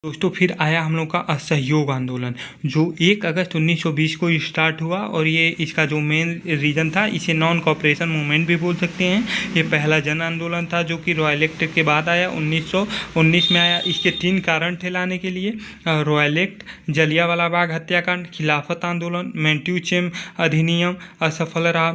दोस्तों फिर आया हम लोग का असहयोग आंदोलन, जो 1 अगस्त 1920 को स्टार्ट हुआ। और ये इसका जो मेन रीज़न था, इसे नॉन कॉपरेशन मूवमेंट भी बोल सकते हैं। ये पहला जन आंदोलन था जो कि रॉयल एक्ट के बाद आया, 1919 में आया। इसके 3 कारण थे लाने के लिए: रॉयल एक्ट, जलियांवाला बाग हत्याकांड, खिलाफत आंदोलन, मैंट्यू-चेम अधिनियम असफल रहा।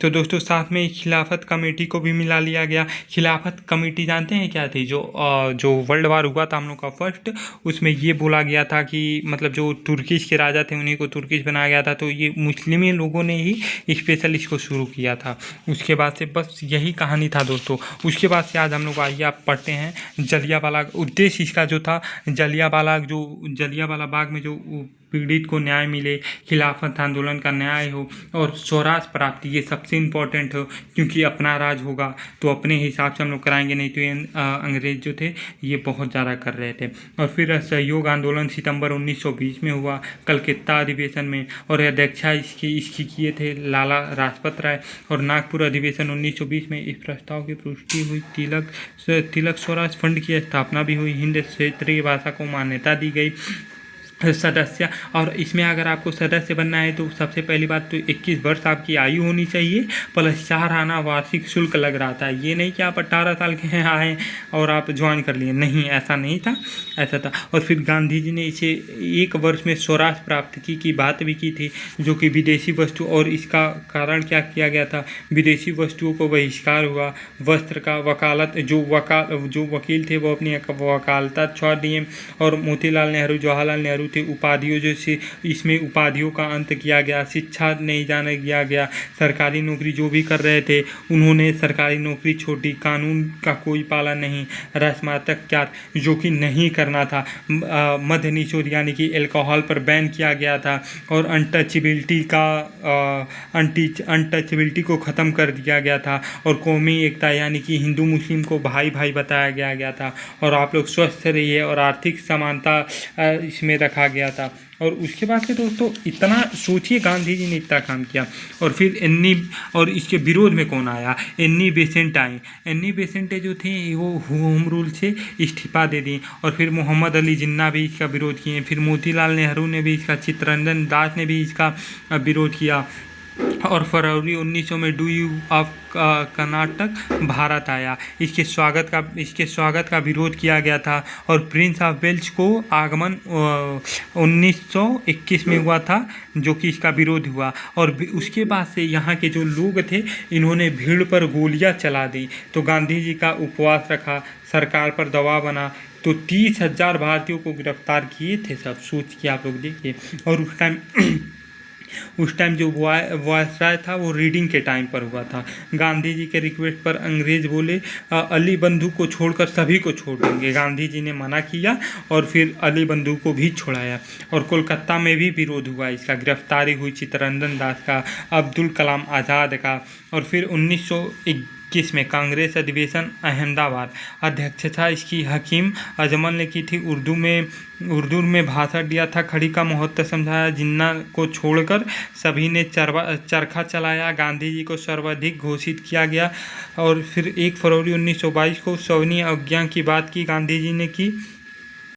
तो दोस्तों साथ में खिलाफत कमेटी को भी मिला लिया गया। खिलाफत कमेटी जानते हैं क्या थी? जो वर्ल्ड वार हुआ था हम लोग का फर्स्ट, उसमें ये बोला गया था कि मतलब जो तुर्किश के राजा थे उन्हीं को तुर्किश बनाया गया था। तो ये मुस्लिम लोगों ने ही स्पेशल इसको शुरू किया था। उसके बाद से बस यही कहानी था दोस्तों। उसके बाद से आज हम लोग आइए आप पढ़ते हैं जलियांवाला। उद्देश्य इसका जो था, जलियांवाला बाग में जो पीड़ित को न्याय मिले, खिलाफत आंदोलन का न्याय हो और स्वराज प्राप्ति, ये सबसे इम्पोर्टेंट हो। क्योंकि अपना राज होगा तो अपने हिसाब से हम लोग कराएंगे, नहीं तो ये अंग्रेज जो थे ये बहुत ज़्यादा कर रहे थे। और फिर असहयोग आंदोलन सितंबर 1920 में हुआ कलकत्ता अधिवेशन में, और अध्यक्षा इसकी किए थे लाला लाजपत राय। और नागपुर अधिवेशन 1920 में इस प्रस्ताव की पुष्टि हुई। तिलक स्वराज फंड की स्थापना भी हुई। हिंदी क्षेत्रीय भाषा को मान्यता दी गई। सदस्य, और इसमें अगर आपको सदस्य बनना है तो सबसे पहली बात तो 21 वर्ष आपकी आयु होनी चाहिए, प्लस 4 आना वार्षिक शुल्क लग रहा था। ये नहीं कि आप 18 साल के हैं आए और आप ज्वाइन कर लिए, नहीं, ऐसा नहीं था, ऐसा था। और फिर गांधी जी ने इसे 1 वर्ष में स्वराज प्राप्त की बात भी की थी, जो कि विदेशी वस्तु, और इसका कारण क्या किया गया था, विदेशी वस्तुओं को बहिष्कार हुआ। वस्त्र का वकालत, जो वकील थे वो अपनी वकालता छोड़ दिए। और मोतीलाल नेहरू, जवाहरलाल नेहरू थे, उपाधियों जैसे इसमें उपाधियों का अंत किया गया। शिक्षा नहीं जाने दिया गया। सरकारी नौकरी जो भी कर रहे थे उन्होंने सरकारी नौकरी छोड़ी। कानून का कोई पालन नहीं। रस्मातक क्या, जो कि नहीं करना था। मद्य निषेध यानी कि एल्कोहल पर बैन किया गया था। और अनटचेबिलिटी को ख़त्म कर दिया गया था। और कौमी एकता यानी कि हिंदू मुस्लिम को भाई भाई बताया गया था। और आप लोग स्वस्थ रहिए, और आर्थिक समानता इसमें रखा गया था। और उसके बाद से दोस्तों इतना सोचिए, गांधी जी ने इतना काम किया। और फिर और इसके विरोध में कौन आया? एन्नी बेसेंट आए। एन्नी बेसेंट जो थे वो होम रूल से इस्तीफा दे दी। और फिर मोहम्मद अली जिन्ना भी इसका विरोध किए। फिर मोतीलाल नेहरू ने भी इसका, चित्तरंजन दास ने भी इसका विरोध किया। और फरवरी 1900 में do you of Karnataka Bharat आया। इसके स्वागत का विरोध किया गया था। और प्रिंस ऑफ वेल्स को आगमन 1921 में हुआ था, जो कि इसका विरोध हुआ। और उसके बाद से यहाँ के जो लोग थे इन्होंने भीड़ पर गोलियां चला दी। तो गांधी जी का उपवास रखा, सरकार पर दबाव बना, तो 30,000 भारतीयों को गिरफ्तार किए थे। सब सोच के आप लोग देखिए। और उस टाइम जो वायसराय था वो रीडिंग के टाइम पर हुआ था। गांधी जी के रिक्वेस्ट पर अंग्रेज बोले अली बंधु को छोड़कर सभी को छोड़ देंगे। गांधी जी ने मना किया और फिर अली बंधु को भी छोड़ाया। और कोलकाता में भी विरोध हुआ, इसका गिरफ्तारी हुई चित्तरंजन दास का, अब्दुल कलाम आज़ाद का। और फिर 1921 में कांग्रेस अधिवेशन अहमदाबाद, अध्यक्षता इसकी हकीम अजमल ने की थी। उर्दू में भाषण दिया था, खड़ी का महत्व समझाया। जिन्ना को छोड़कर सभी ने चरखा चलाया। गांधी जी को सर्वाधिक घोषित किया गया। और फिर 1 फरवरी 1922 को सविनय अवज्ञा की बात की गांधी जी ने की।